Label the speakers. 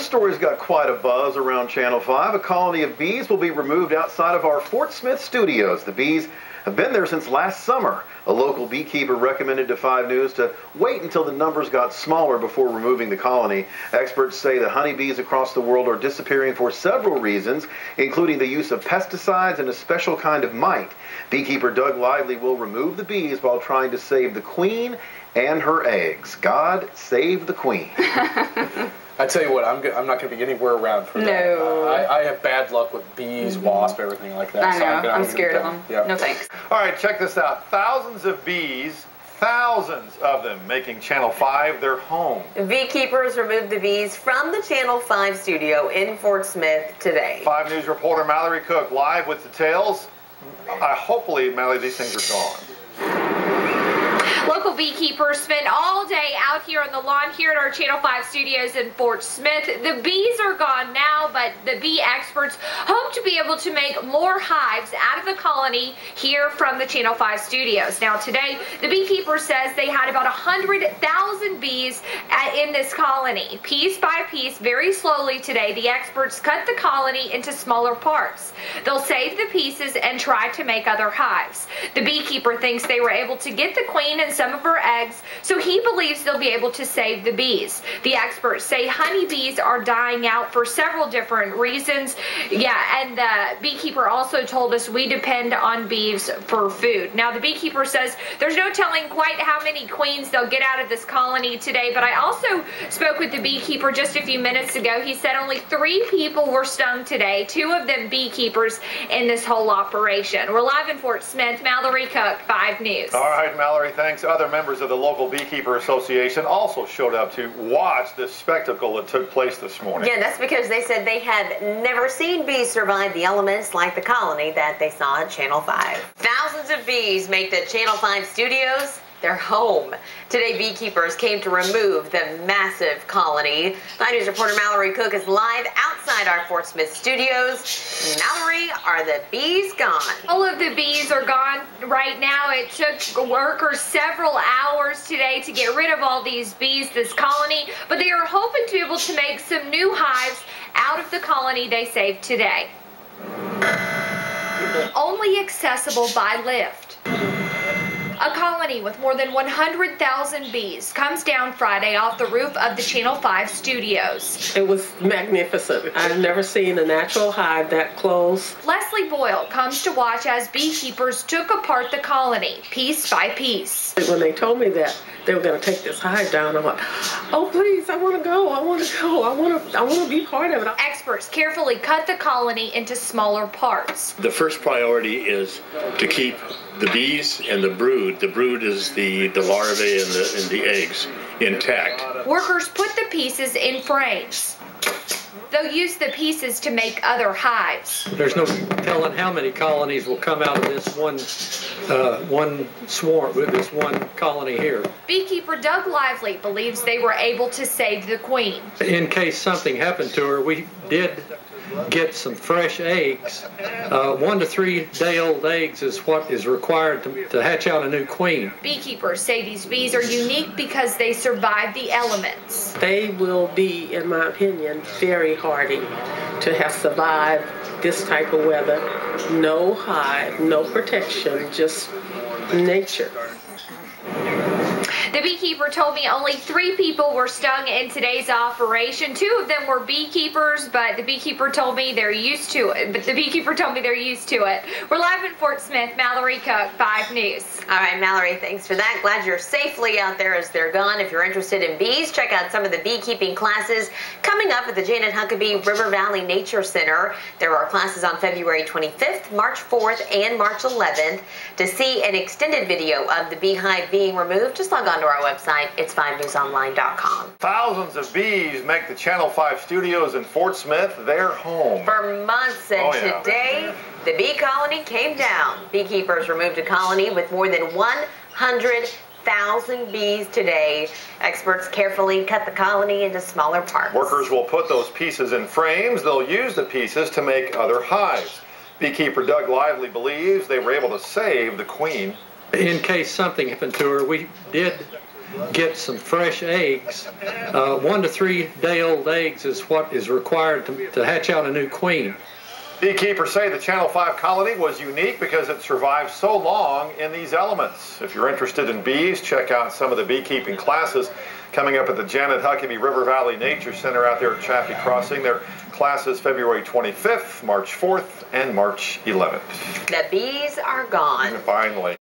Speaker 1: this story's got quite a buzz around Channel 5. A colony of bees will be removed outside of our Fort Smith studios. The bees have been there since last summer. A local beekeeper recommended to 5 News to wait until the numbers got smaller before removing the colony. Experts say that honeybees across the world are disappearing for several reasons, including the use of pesticides and a special kind of mite. Beekeeper Doug Lively will remove the bees while trying to save the queen and her eggs. God save the queen.
Speaker 2: I tell you what, I'm not going to be anywhere around for that.
Speaker 3: No.
Speaker 2: I have bad luck with bees, wasps, everything like that.
Speaker 3: I know. I'm scared of them.
Speaker 2: Yeah.
Speaker 3: No thanks.
Speaker 1: All right, check this out. Thousands of bees, thousands of them, making Channel 5 their home.
Speaker 4: Beekeepers removed the bees from the Channel 5 studio in Fort Smith today.
Speaker 1: 5 News reporter Mallory Cook live with details. Hopefully, Mallory, these things are gone.
Speaker 5: Local beekeepers spend all day out here on the lawn here at our Channel 5 studios in Fort Smith. The bees are gone now, but the bee experts hope to be able to make more hives out of the colony here from the Channel 5 studios. Now today, the beekeeper says they had about 100,000 bees in this colony. Piece by piece, very slowly today, the experts cut the colony into smaller parts. They'll save the pieces and try to make other hives. The beekeeper thinks they were able to get the queen and some of her eggs, so he believes they'll be able to save the bees. The experts say honeybees are dying out for several different reasons. Yeah, and the beekeeper also told us we depend on bees for food. Now, the beekeeper says there's no telling quite how many queens they'll get out of this colony today, but I also spoke with the beekeeper just a few minutes ago. He said only 3 people were stung today, 2 of them beekeepers in this whole operation. We're live in Fort Smith. Mallory Cook, 5 News.
Speaker 1: All right, Mallory, thanks. Other members of the local Beekeeper Association also showed up to watch this spectacle that took place this morning.
Speaker 4: Yeah, that's because they said they had never seen bees survive the elements like the colony that they saw at Channel 5. Thousands of bees make the Channel 5 studios their home. Today, beekeepers came to remove the massive colony. 5 News reporter Mallory Cook is live outside our Fort Smith studios. Mallory, are the bees gone?
Speaker 5: All of the bees are gone right now. It took workers several hours today to get rid of all these bees, this colony, but they are hoping to be able to make some new hives out of the colony they saved today. Only accessible by lift. A colony with more than 100,000 bees comes down Friday off the roof of the Channel 5 studios.
Speaker 6: It was magnificent. I've never seen a natural hive that close.
Speaker 5: Leslie Boyle comes to watch as beekeepers took apart the colony, piece by piece.
Speaker 6: When they told me that they were going to take this hive down, I'm like, oh please, I want to go, I want to go, I want to be part of it.
Speaker 5: Experts carefully cut the colony into smaller parts.
Speaker 7: The first priority is to keep the bees and the brood. The brood is the larvae and the eggs intact.
Speaker 5: Workers put the pieces in frames. They'll use the pieces to make other hives.
Speaker 8: There's no telling how many colonies will come out of this one swarm, this one colony here.
Speaker 5: Beekeeper Doug Lively believes they were able to save the queen.
Speaker 8: In case something happened to her, we did get some fresh eggs. 1 to 3 day-old eggs is what is required to hatch out a new queen.
Speaker 5: Beekeepers say these bees are unique because they survive the elements.
Speaker 6: They will be, in my opinion, very hardy to have survived this type of weather. No hive, no protection, just nature.
Speaker 5: The beekeeper told me only 3 people were stung in today's operation. 2 of them were beekeepers, but the beekeeper told me they're used to it. We're live in Fort Smith. Mallory Cook, 5 News.
Speaker 4: All right, Mallory, thanks for that. Glad you're safely out there as they're gone. If you're interested in bees, check out some of the beekeeping classes coming up at the Janet Huckabee River Valley Nature Center. There are classes on February 25th, March 4th, and March 11th. To see an extended video of the beehive being removed, just log on to our website. It's 5newsonline.com.
Speaker 1: Thousands of bees make the Channel 5 studios in Fort Smith their home.
Speaker 4: For months, and today, the bee colony came down. Beekeepers removed a colony with more than 100,000 bees today. Experts carefully cut the colony into smaller parts.
Speaker 1: Workers will put those pieces in frames. They'll use the pieces to make other hives. Beekeeper Doug Lively believes they were able to save the queen.
Speaker 8: In case something happened to her, we did get some fresh eggs. 1 to 3 day old eggs is what is required to hatch out a new queen.
Speaker 1: Beekeepers say the Channel 5 colony was unique because it survived so long in these elements. If you're interested in bees, check out some of the beekeeping classes coming up at the Janet Huckabee River Valley Nature Center out there at Chaffee Crossing. Their classes February 25th, March 4th, and March 11th.
Speaker 4: The bees are gone.
Speaker 1: Finally.